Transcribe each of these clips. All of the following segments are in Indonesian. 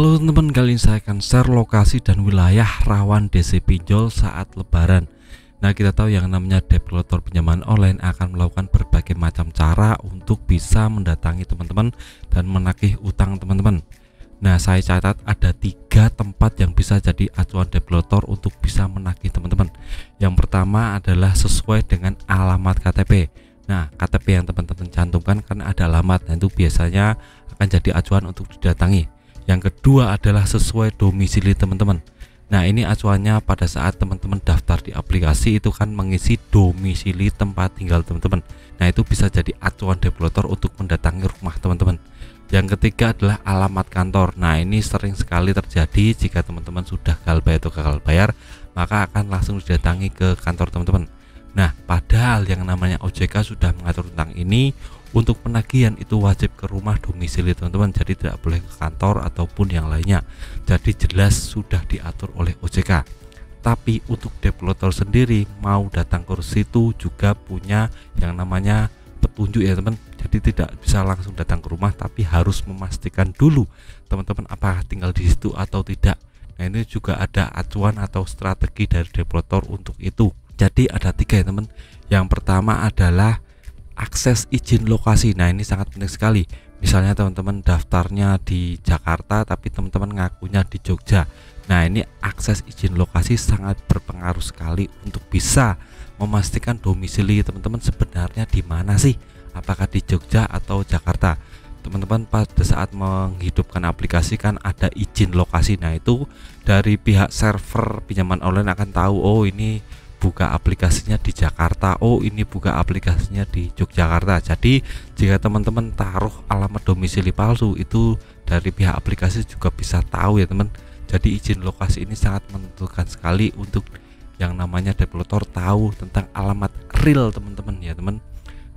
Halo teman-teman, kali ini saya akan share lokasi dan wilayah rawan DC pinjol saat lebaran. Nah, kita tahu yang namanya developer pinjaman online akan melakukan berbagai macam cara untuk bisa mendatangi teman-teman dan menagih utang teman-teman. Nah, saya catat ada 3 tempat yang bisa jadi acuan developer untuk bisa menagih teman-teman. Yang pertama adalah sesuai dengan alamat KTP. Nah, KTP yang teman-teman cantumkan kan ada alamat, dan itu biasanya akan jadi acuan untuk didatangi. Yang kedua adalah sesuai domisili teman-teman. Nah, ini acuannya pada saat teman-teman daftar di aplikasi itu kan mengisi domisili tempat tinggal teman-teman. Nah, itu bisa jadi acuan developer untuk mendatangi rumah teman-teman. Yang ketiga adalah alamat kantor. Nah, ini sering sekali terjadi jika teman-teman sudah gagal bayar atau gagal bayar, maka akan langsung didatangi ke kantor teman-teman. Nah, padahal yang namanya OJK sudah mengatur tentang ini. Untuk penagihan itu wajib ke rumah domisili teman-teman, jadi tidak boleh ke kantor ataupun yang lainnya. Jadi jelas sudah diatur oleh OJK. Tapi untuk developer sendiri mau datang ke situ juga punya yang namanya petunjuk ya teman. Jadi tidak bisa langsung datang ke rumah, tapi harus memastikan dulu teman-teman apakah tinggal di situ atau tidak. Nah, ini juga ada acuan atau strategi dari developer untuk itu. Jadi ada 3 ya teman. Yang pertama adalah akses izin lokasi. Nah, ini sangat penting sekali. Misalnya teman-teman daftarnya di Jakarta tapi teman-teman ngakunya di Jogja. Nah, ini akses izin lokasi sangat berpengaruh sekali untuk bisa memastikan domisili teman-teman sebenarnya di mana sih, apakah di Jogja atau Jakarta. Teman-teman pada saat menghidupkan aplikasi kan ada izin lokasi. Nah, itu dari pihak server pinjaman online akan tahu, oh ini buka aplikasinya di Jakarta, oh ini buka aplikasinya di Yogyakarta. Jadi jika teman-teman taruh alamat domisili palsu, itu dari pihak aplikasi juga bisa tahu ya teman. Jadi izin lokasi ini sangat menentukan sekali untuk yang namanya developer tahu tentang alamat real teman-teman ya teman.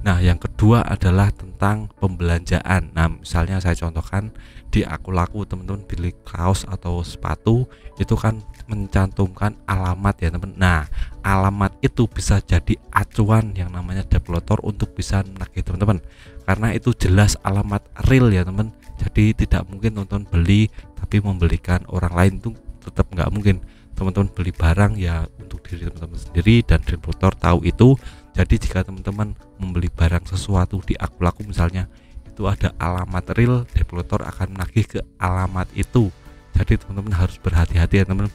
Nah, yang kedua adalah tentang pembelanjaan. Nah, misalnya saya contohkan di Aku-Laku, teman-teman beli kaos atau sepatu itu kan mencantumkan alamat ya teman. Nah, alamat itu bisa jadi acuan yang namanya developer untuk bisa menagih teman-teman, karena itu jelas alamat real ya teman. Jadi tidak mungkin teman-teman beli tapi membelikan orang lain, itu tetap nggak mungkin. Teman-teman beli barang ya untuk diri teman-teman sendiri dan developer tahu itu. Jadi jika teman-teman membeli barang sesuatu di Aku-Laku misalnya, itu ada alamat real, developer akan menagih ke alamat itu. Jadi teman-teman harus berhati-hati ya teman-teman.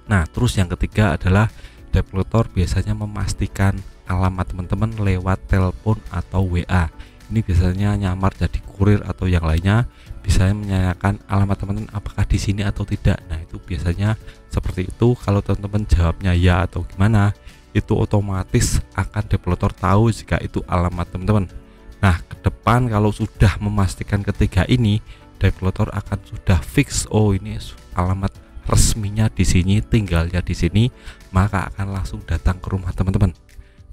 Nah, terus yang ketiga adalah developer biasanya memastikan alamat teman-teman lewat telepon atau WA. Ini biasanya nyamar jadi kurir atau yang lainnya, bisa menanyakan alamat teman-teman apakah di sini atau tidak. Nah, itu biasanya seperti itu. Kalau teman-teman jawabnya ya atau gimana, itu otomatis akan developer tahu jika itu alamat teman-teman. Nah, ke depan kalau sudah memastikan ketiga ini, developer akan sudah fix, oh ini alamat resminya di sini, tinggalnya di sini, maka akan langsung datang ke rumah teman-teman.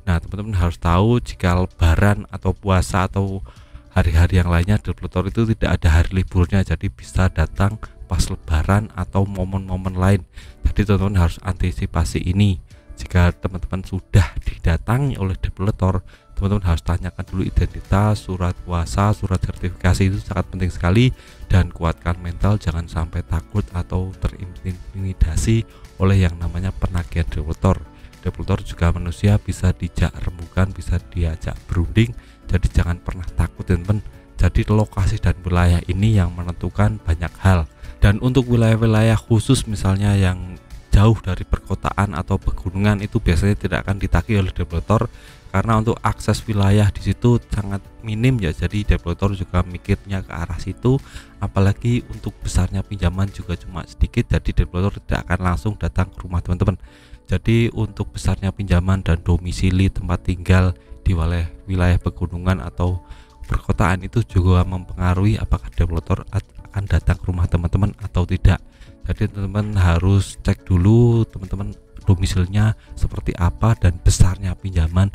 Nah, teman-teman harus tahu jika lebaran atau puasa atau hari-hari yang lainnya, developer itu tidak ada hari liburnya, jadi bisa datang pas lebaran atau momen-momen lain. Jadi teman-teman harus antisipasi ini. Jika teman-teman sudah didatangi oleh developer, teman-teman harus tanyakan dulu identitas, surat kuasa, surat sertifikasi, itu sangat penting sekali. Dan kuatkan mental, jangan sampai takut atau terintimidasi oleh yang namanya penagihan developer. Developer juga manusia, bisa dijak rembukan, bisa diajak berunding. Jadi jangan pernah takut teman-teman. Jadi lokasi dan wilayah ini yang menentukan banyak hal. Dan untuk wilayah-wilayah khusus misalnya yang jauh dari perkotaan atau pegunungan, itu biasanya tidak akan ditagih oleh developer karena untuk akses wilayah di situ sangat minim ya. Jadi developer juga mikirnya ke arah situ, apalagi untuk besarnya pinjaman juga cuma sedikit, jadi developer tidak akan langsung datang ke rumah teman-teman. Jadi untuk besarnya pinjaman dan domisili tempat tinggal di wilayah pegunungan atau perkotaan itu juga mempengaruhi apakah developer akan datang ke rumah teman-teman atau tidak. Jadi teman-teman harus cek dulu teman-teman domisilinya seperti apa dan besarnya pinjaman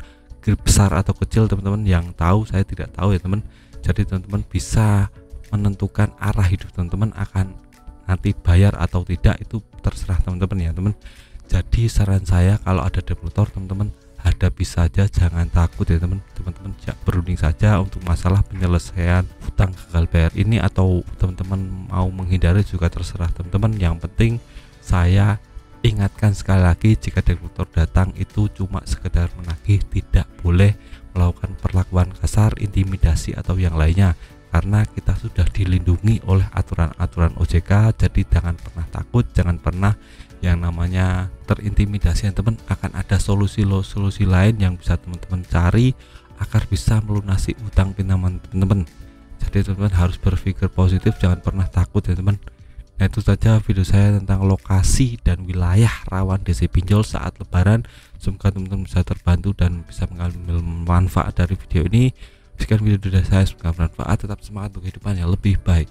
besar atau kecil, teman-teman yang tahu, saya tidak tahu ya teman. Jadi teman-teman bisa menentukan arah hidup teman-teman akan nanti bayar atau tidak, itu terserah teman-teman ya teman. Jadi saran saya kalau ada developer, teman-teman hadapi saja, jangan takut ya teman-teman, berunding saja untuk masalah penyelesaian hutang gagal bayar ini, atau teman-teman mau menghindari juga terserah teman-teman. Yang penting saya ingatkan sekali lagi, jika debt collector datang itu cuma sekedar menagih, tidak boleh melakukan perlakuan kasar, intimidasi atau yang lainnya, karena kita sudah dilindungi oleh aturan-aturan OJK. Jadi jangan pernah takut, jangan pernah yang namanya terintimidasi ya teman. Akan ada solusi lain yang bisa teman-teman cari agar bisa melunasi utang pinjaman teman-teman. Jadi teman-teman harus berpikir positif, jangan pernah takut ya teman. Nah, itu saja video saya tentang lokasi dan wilayah rawan DC pinjol saat lebaran. Semoga teman-teman bisa terbantu dan bisa mengambil manfaat dari video ini. Sekian video dari saya, semoga bermanfaat. Tetap semangat untuk kehidupan yang lebih baik.